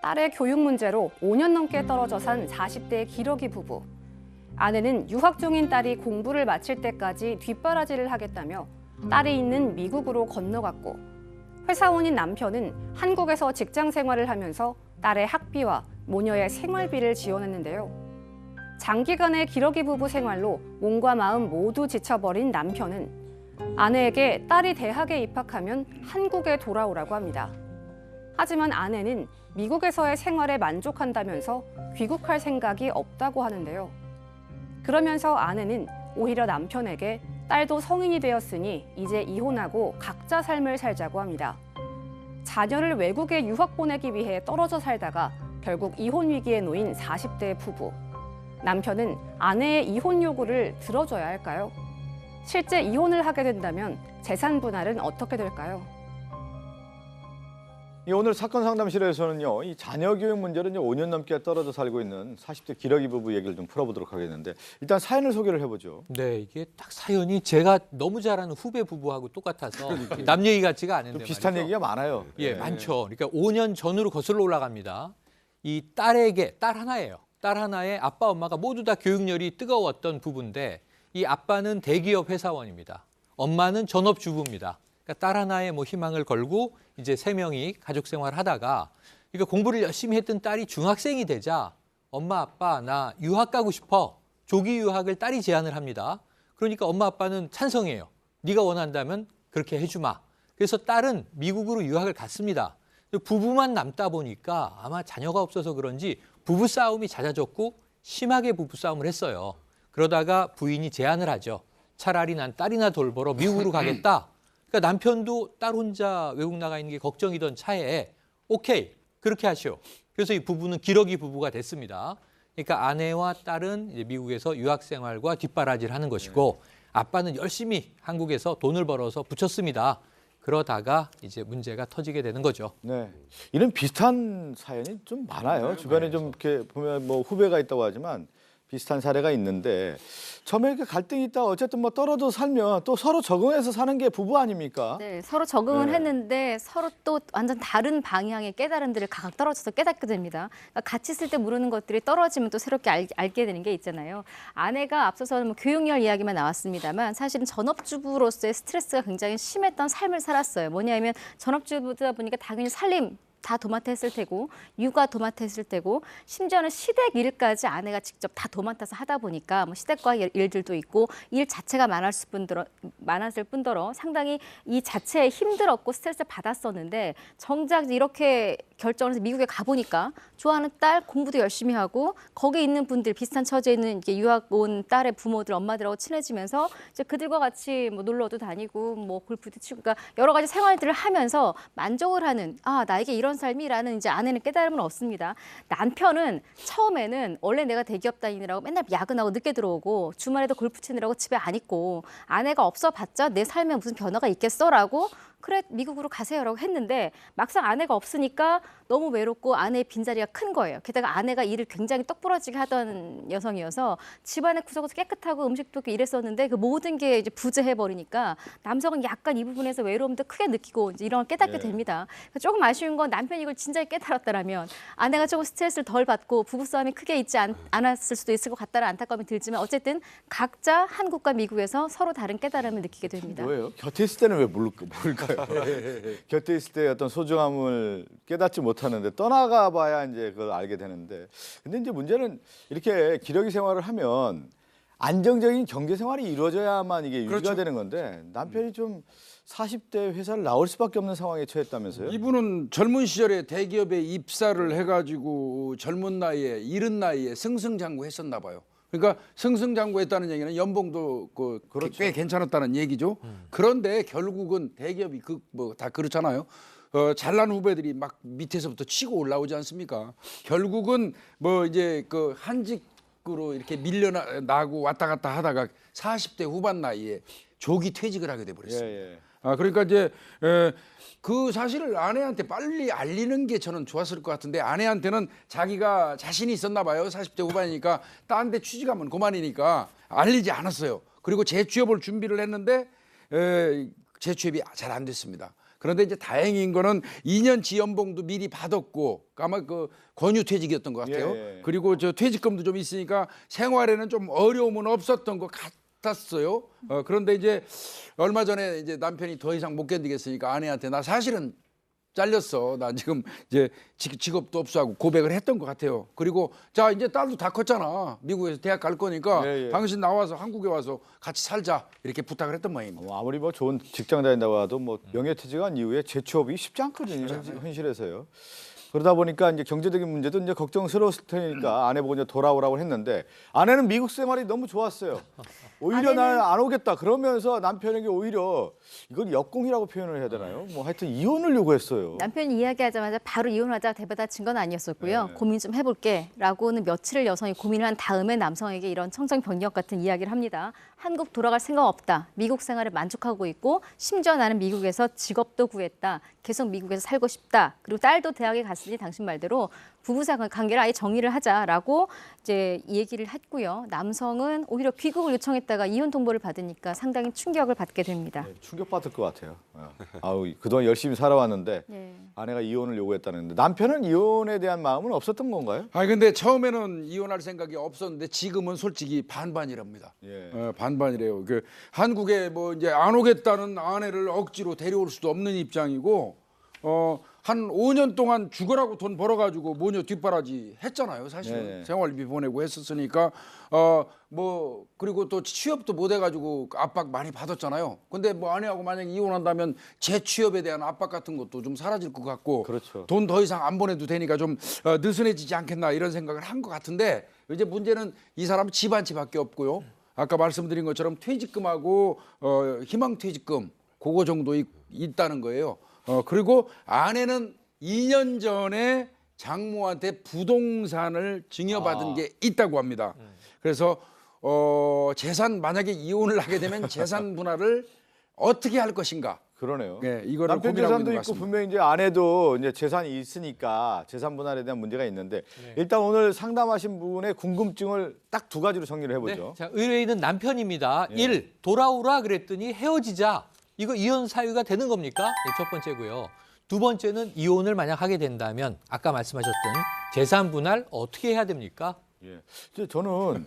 딸의 교육 문제로 5년 넘게 떨어져 산 40대 기러기 부부. 아내는 유학 중인 딸이 공부를 마칠 때까지 뒷바라지를 하겠다며 딸이 있는 미국으로 건너갔고, 회사원인 남편은 한국에서 직장 생활을 하면서 딸의 학비와 모녀의 생활비를 지원했는데요. 장기간의 기러기 부부 생활로 몸과 마음 모두 지쳐버린 남편은 아내에게 딸이 대학에 입학하면 한국에 돌아오라고 합니다. 하지만 아내는 미국에서의 생활에 만족한다면서 귀국할 생각이 없다고 하는데요. 그러면서 아내는 오히려 남편에게 딸도 성인이 되었으니 이제 이혼하고 각자 삶을 살자고 합니다. 자녀를 외국에 유학 보내기 위해 떨어져 살다가 결국 이혼 위기에 놓인 40대 부부. 남편은 아내의 이혼 요구를 들어줘야 할까요? 실제 이혼을 하게 된다면 재산 분할은 어떻게 될까요? 오늘 사건 상담실에서는요, 이 자녀 교육 문제로 5년 넘게 떨어져 살고 있는 40대 기러기 부부 얘기를 좀 풀어보도록 하겠는데, 일단 사연을 소개를 해보죠. 네, 이게 딱 사연이 제가 너무 잘 아는 후배 부부하고 똑같아서 남 얘기 같지가 않은데 비슷한 말이죠. 얘기가 많아요. 예, 많죠. 그러니까 5년 전으로 거슬러 올라갑니다. 이 딸에게, 딸 하나예요. 딸 하나에 아빠, 엄마가 모두 다 교육열이 뜨거웠던 부부인데, 이 아빠는 대기업 회사원입니다. 엄마는 전업주부입니다. 그러니까 딸 하나에 뭐 희망을 걸고 이제 3명이 가족 생활을 하다가, 그러니까 공부를 열심히 했던 딸이 중학생이 되자 엄마, 아빠, 나 유학 가고 싶어. 조기 유학을 딸이 제안을 합니다. 그러니까 엄마, 아빠는 찬성해요. 네가 원한다면 그렇게 해주마. 그래서 딸은 미국으로 유학을 갔습니다. 부부만 남다 보니까 아마 자녀가 없어서 그런지 부부싸움이 잦아졌고 심하게 부부싸움을 했어요. 그러다가 부인이 제안을 하죠. 차라리 난 딸이나 돌보러 미국으로 가겠다. 그러니까 남편도 딸 혼자 외국 나가 있는 게 걱정이던 차에 오케이, 그렇게 하시오. 그래서 이 부부는 기러기 부부가 됐습니다. 그러니까 아내와 딸은 이제 미국에서 유학 생활과 뒷바라지를 하는 것이고, 아빠는 열심히 한국에서 돈을 벌어서 붙였습니다. 그러다가 이제 문제가 터지게 되는 거죠. 네, 이런 비슷한 사연이 좀 많아요. 주변에 좀 이렇게 보면 뭐 후배가 있다고 하지만 비슷한 사례가 있는데, 처음에 이렇게 갈등이 있다 어쨌든 뭐 떨어져 살면 또 서로 적응해서 사는 게 부부 아닙니까? 네, 서로 적응을 네. 했는데 서로 또 완전 다른 방향의 깨달음들을 각각 떨어져서 깨닫게 됩니다. 그러니까 같이 있을 때 모르는 것들이 떨어지면 또 새롭게 알게 되는 게 있잖아요. 아내가 앞서서는 뭐 교육열 이야기만 나왔습니다만, 사실은 전업주부로서의 스트레스가 굉장히 심했던 삶을 살았어요. 뭐냐면 전업주부다 보니까 당연히 살림 다 도맡아 했을 테고, 육아 도맡아 했을 테고, 심지어는 시댁 일까지 아내가 직접 다 도맡아서 하다 보니까 뭐 시댁과 일들도 있고 일 자체가 많았을 뿐더러 상당히 이 자체에 힘들었고 스트레스를 받았었는데, 정작 이렇게 결정을 해서 미국에 가보니까 좋아하는 딸 공부도 열심히 하고 거기 있는 분들, 비슷한 처지에 있는 이렇게 유학 온 딸의 부모들, 엄마들하고 친해지면서 이제 그들과 같이 뭐 놀러도 다니고 뭐 골프도 치고, 그러니까 여러 가지 생활들을 하면서 만족을 하는, 아, 나에게 이런 삶이라는 이제 아내는 깨달음을 얻습니다. 남편은 처음에는 원래 내가 대기업 다니느라고 맨날 야근하고 늦게 들어오고 주말에도 골프 치느라고 집에 안 있고 아내가 없어봤자 내 삶에 무슨 변화가 있겠어라고, 그래 미국으로 가세요라고 했는데, 막상 아내가 없으니까 너무 외롭고 아내의 빈자리가 큰 거예요. 게다가 아내가 일을 굉장히 똑부러지게 하던 여성이어서 집안의 구석구석 깨끗하고 음식도 이랬었는데 그 모든 게 이제 부재해버리니까 남성은 약간 이 부분에서 외로움도 크게 느끼고 이제 이런 걸 깨닫게 됩니다. 그러니까 조금 아쉬운 건 남편이 이걸 진작에 깨달았다라면 아내가 조금 스트레스를 덜 받고 부부싸움이 크게 있지 않았을 수도 있을 것 같다는 안타까움이 들지만, 어쨌든 각자 한국과 미국에서 서로 다른 깨달음을 느끼게 됩니다. 뭐예요? 곁에 있을 때는 왜 모를까요? 곁에 있을 때 어떤 소중함을 깨닫지 못하는데 떠나가 봐야 이제 그걸 알게 되는데, 근데 이제 문제는 이렇게 기러기 생활을 하면 안정적인 경제 생활이 이루어져야만 이게 유지가 되는 건데, 남편이 좀 40대 회사를 나올 수밖에 없는 상황에 처했다면서요? 이분은 젊은 시절에 대기업에 입사를 해가지고 젊은 나이에, 이른 나이에 승승장구했었나 봐요. 그러니까 승승장구했다는 얘기는 연봉도 그렇죠. 꽤 괜찮았다는 얘기죠. 그런데 결국은 대기업이 뭐 다 그렇잖아요. 잘난 후배들이 막 밑에서부터 치고 올라오지 않습니까? 결국은 뭐 이제 그 한직으로 이렇게 밀려나고 왔다 갔다 하다가 40대 후반 나이에 조기 퇴직을 하게 돼 버렸습니다. 예. 그러니까 이제 그 사실을 아내한테 빨리 알리는 게 저는 좋았을 것 같은데, 아내한테는 자기가 자신이 있었나 봐요. 40대 후반이니까 딴 데 취직하면 그만이니까 알리지 않았어요. 그리고 재취업을 준비를 했는데 재취업이 잘 안 됐습니다. 그런데 이제 다행인 거는 2년 지연봉도 미리 받았고 아마 그 권유퇴직이었던 것 같아요. 예. 그리고 저 퇴직금도 좀 있으니까 생활에는 좀 어려움은 없었던 것 같았어요. 그런데 이제 얼마 전에 이제 남편이 더 이상 못 견디겠으니까 아내한테 나 사실은 잘렸어. 나 지금 이제 직업도 없어 하고 고백을 했던 것 같아요. 그리고 자 이제 딸도 다 컸잖아. 미국에서 대학 갈 거니까 예. 당신 나와서 한국에 와서 같이 살자 이렇게 부탁을 했던 모양입니다. 뭐 아무리 뭐 좋은 직장 다닌다고 해도 뭐 명예퇴직한 이후에 재취업이 쉽지 않거든요. 현실에서요. 그러다 보니까 이제 경제적인 문제도 이제 걱정스러웠을 테니까 아내 보고 이제 돌아오라고 했는데 아내는 미국 생활이 너무 좋았어요. 오히려 나는 안 오겠다 그러면서 남편에게 오히려 이건 역공이라고 표현을 해야 되나요? 뭐 하여튼 이혼을 요구했어요. 남편이 이야기하자마자 바로 이혼하자 대받아친 건 아니었었고요. 네. 고민 좀 해볼게라고는 며칠을 여성이 고민을 한 다음에 남성에게 이런 청정병력 같은 이야기를 합니다. 한국 돌아갈 생각 없다. 미국 생활에 만족하고 있고 심지어 나는 미국에서 직업도 구했다. 계속 미국에서 살고 싶다. 그리고 딸도 대학에 갔으니 당신 말대로 부부 관계를 아예 정리를 하자라고 이제 이 얘기를 했고요. 남성은 오히려 귀국을 요청했다가 이혼 통보를 받으니까 상당히 충격을 받게 됩니다. 네, 충격받을 것 같아요. 아우 그동안 열심히 살아왔는데 네. 아내가 이혼을 요구했다는데 남편은 이혼에 대한 마음은 없었던 건가요? 아 근데 처음에는 이혼할 생각이 없었는데 지금은 솔직히 반반이랍니다. 예. 반반이래요. 그 한국에 뭐 이제 안 오겠다는 아내를 억지로 데려올 수도 없는 입장이고 한 5년 동안 죽으라고 돈 벌어가지고 모녀 뒷바라지 했잖아요. 사실은 네네. 생활비 보내고 했었으니까 뭐 그리고 또 취업도 못 해가지고 압박 많이 받았잖아요. 근데 뭐 아내하고 만약에 이혼한다면 재취업에 대한 압박 같은 것도 좀 사라질 것 같고 그렇죠. 돈 더 이상 안 보내도 되니까 좀 느슨해지지 않겠나 이런 생각을 한 것 같은데 이제 문제는 이 사람은 집안치밖에 없고요. 아까 말씀드린 것처럼 퇴직금하고 희망퇴직금 그거 정도 있다는 거예요. 그리고 아내는 2년 전에 장모한테 부동산을 증여받은 게 있다고 합니다. 그래서 재산 만약에 이혼을 하게 되면 재산 분할을 어떻게 할 것인가? 그러네요. 네, 이거를 남편 고민하고 재산도 있는 것 있고 같습니다. 분명히 이제 아내도 이제 재산이 있으니까 재산 분할에 대한 문제가 있는데 일단 오늘 상담하신 분의 궁금증을 딱 두 가지로 정리를 해보죠. 네. 자, 의뢰인은 남편입니다. 예. 1. 돌아오라 그랬더니 헤어지자. 이거 이혼 사유가 되는 겁니까? 네, 첫 번째고요. 두 번째는 이혼을 만약 하게 된다면 아까 말씀하셨던 재산 분할 어떻게 해야 됩니까? 예. 이제 저는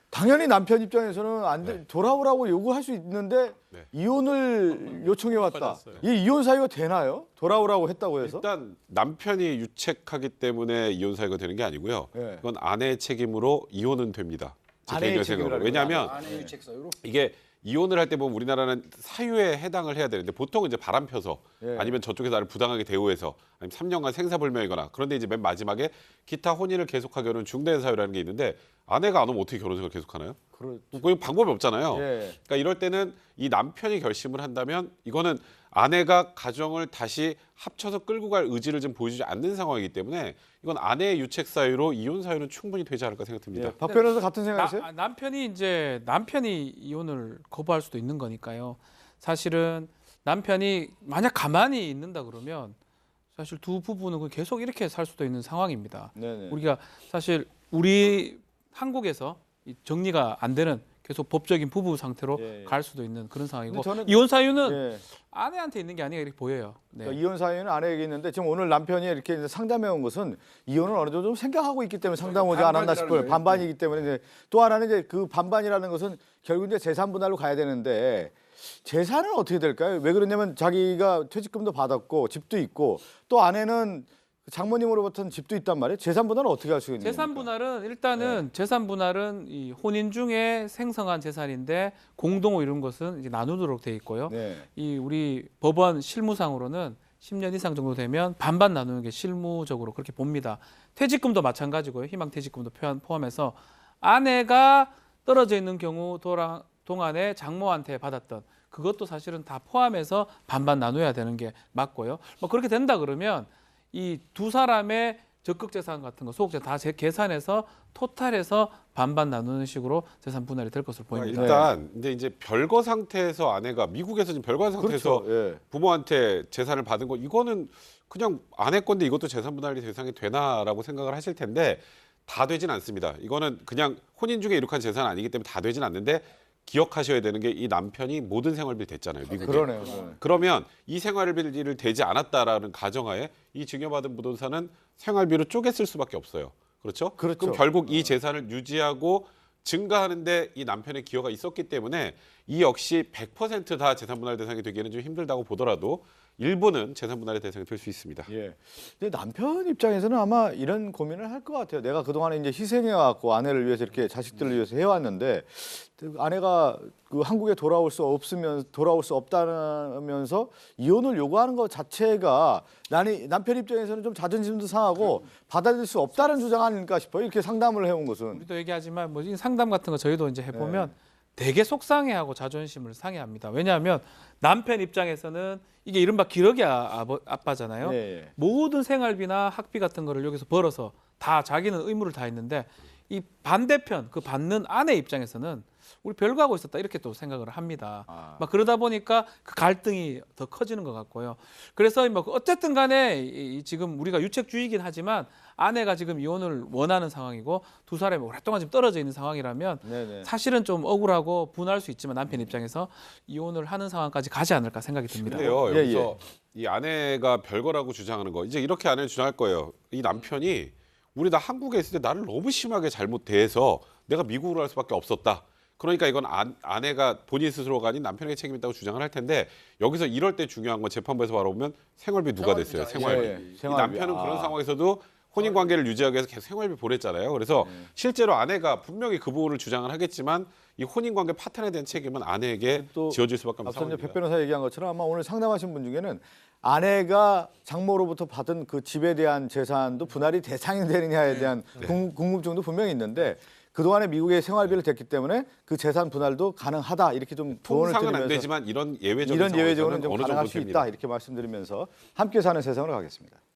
당연히 남편 입장에서는 안 돼, 돌아오라고 요구할 수 있는데 이혼을 요청해 왔다. 이 이혼 사유가 되나요? 돌아오라고 했다고 해서? 일단 남편이 유책하기 때문에 이혼 사유가 되는 게 아니고요. 예. 이건 아내의 책임으로 이혼은 됩니다. 제 아내의 개인적인 생각으로. 책임이라는 왜냐하면 아내 유책 사유로 이게 이혼을 할 때 보면 우리나라는 사유에 해당을 해야 되는데 보통은 이제 바람 펴서 예. 아니면 저쪽에서 나를 부당하게 대우해서 아니면 3년간 생사불명이거나 그런데 이제 맨 마지막에 기타 혼인을 계속하게 하는 중대한 사유라는 게 있는데 아내가 안 오면 어떻게 결혼생활을 계속하나요? 그 방법이 없잖아요. 예. 그러니까 이럴 때는 이 남편이 결심을 한다면 이거는 아내가 가정을 다시 합쳐서 끌고 갈 의지를 좀 보여주지 않는 상황이기 때문에 이건 아내의 유책 사유로 이혼 사유는 충분히 되지 않을까 생각됩니다. 예. 박 변호사 같은 생각이세요? 남편이 이혼을 거부할 수도 있는 거니까요. 사실은 남편이 만약 가만히 있는다 그러면 사실 두 부부는 그냥 계속 이렇게 살 수도 있는 상황입니다. 네네. 우리가 사실 우리 한국에서 이 정리가 안 되는 계속 법적인 부부 상태로 예, 예. 갈 수도 있는 그런 상황이고 근데 저는- 이혼 사유는 예. 아내한테 있는 게 아니라 이렇게 보여요. 네. 그러니까 이혼 사유는 아내에게 있는데 지금 오늘 남편이 이렇게 이제 상담해 온 것은 이혼을 어느 정도 좀 생각하고 있기 때문에 상담 오지 않았나 싶어요. 반반이라는 거예요. 반반이기 때문에 이제 또 하나는 이제 그 반반이라는 것은 결국 이제 재산 분할로 가야 되는데 재산은 어떻게 될까요? 왜 그러냐면 자기가 퇴직금도 받았고 집도 있고 또 아내는 장모님으로부터는 집도 있단 말이에요. 재산 분할은 어떻게 할 수 있는 재산 겁니까? 분할은 일단은 재산 분할은 이 혼인 중에 생성한 재산인데 공동으로 이룬 것은 이제 나누도록 돼 있고요. 네. 이 우리 법원 실무상으로는 10년 이상 정도 되면 반반 나누는 게 실무적으로 그렇게 봅니다. 퇴직금도 마찬가지고요. 희망퇴직금도 포함해서 아내가 떨어져 있는 경우 동안에 장모한테 받았던 그것도 사실은 다 포함해서 반반 나눠야 되는 게 맞고요. 뭐 그렇게 된다 그러면 이 두 사람의 적극 재산 같은 거, 소득 재산 다 계산해서 토탈해서 반반 나누는 식으로 재산 분할이 될 것으로 보입니다. 일단 근데 이제 별거 상태에서 아내가 미국에서 지금 별거 상태에서 그렇죠. 예. 부모한테 재산을 받은 거 이거는 그냥 아내 건데 이것도 재산 분할이 대상이 되나라고 생각을 하실 텐데 다 되진 않습니다. 이거는 그냥 혼인 중에 이룩한 재산은 아니기 때문에 다 되진 않는데 기억하셔야 되는 게 이 남편이 모든 생활비를 댔잖아요, 미국에. 그러네요. 그러면 이 생활비를 대지 않았다라는 가정하에 이 증여받은 부동산은 생활비로 쪼개 쓸 수밖에 없어요. 그렇죠? 그렇죠. 그럼 결국 이 재산을 유지하고 증가하는데 이 남편의 기여가 있었기 때문에 이 역시 100%다 재산 분할 대상이 되기는 좀 힘들다고 보더라도 일부는 재산 분할의 대상이 될 수 있습니다. 예. 근데 남편 입장에서는 아마 이런 고민을 할 것 같아요. 내가 그동안에 이제 희생해 왔고 아내를 위해서 이렇게 자식들을 위해서 해왔는데 아내가 그 한국에 돌아올 수 없다면서 이혼을 요구하는 것 자체가 나는 남편 입장에서는 좀 자존심도 상하고 받아들일 수 없다는 주장 아닐까 싶어요. 이렇게 상담을 해온 것은. 우리도 얘기하지만 뭐 이 상담 같은 거 저희도 이제 해보면 되게 속상해하고 자존심을 상해합니다. 왜냐하면 남편 입장에서는 이게 이른바 기러기 아빠잖아요. 예. 모든 생활비나 학비 같은 거를 여기서 벌어서 다 자기는 의무를 다 했는데 이 반대편 그 받는 아내 입장에서는 우리 별거 하고 있었다 이렇게 또 생각을 합니다. 막 그러다 보니까 그 갈등이 더 커지는 것 같고요. 그래서 뭐 어쨌든 간에 지금 우리가 유책주의이긴 하지만 아내가 지금 이혼을 원하는 상황이고 두 사람이 오랫동안 지금 떨어져 있는 상황이라면 네네. 사실은 좀 억울하고 분할 수 있지만 남편 입장에서 이혼을 하는 상황까지 가지 않을까 생각이 듭니다. 근데요, 예, 여기서 이 아내가 별거라고 주장하는 거 이제 이렇게 아내는 주장할 거예요. 이 남편이 우리 나 한국에 있을 때 나를 너무 심하게 잘못 대해서 내가 미국으로 갈 수밖에 없었다. 그러니까 이건 아내가 본인 스스로가 아닌 남편에게 책임이 있다고 주장을 할 텐데 여기서 이럴 때 중요한 건 재판부에서 바라보면 생활비 누가 냈어요? 생활비. 예, 이 생활비. 남편은 그런 상황에서도 혼인 관계를 유지하기 위해서 계속 생활비 보냈잖아요. 그래서 실제로 아내가 분명히 그 부분을 주장을 하겠지만 이 혼인 관계 파탄에 대한 책임은 아내에게 또 지어질 수밖에 없는 앞서 이제 상황입니다. 백 변호사 얘기한 것처럼 아마 오늘 상담하신 분 중에는 아내가 장모로부터 받은 그 집에 대한 재산도 분할이 대상이 되느냐에 대한 궁금증도 분명히 있는데 그동안에 미국에 생활비를 댔기 때문에 그 재산 분할도 가능하다 이렇게 좀 조언을 통상은 안 드리면서 되지만 이런 예외적인 이런 예외적으로는 상황에서는 좀 어느 가능할 정도 수 됩니다. 있다 이렇게 말씀드리면서 함께 사는 세상으로 가겠습니다.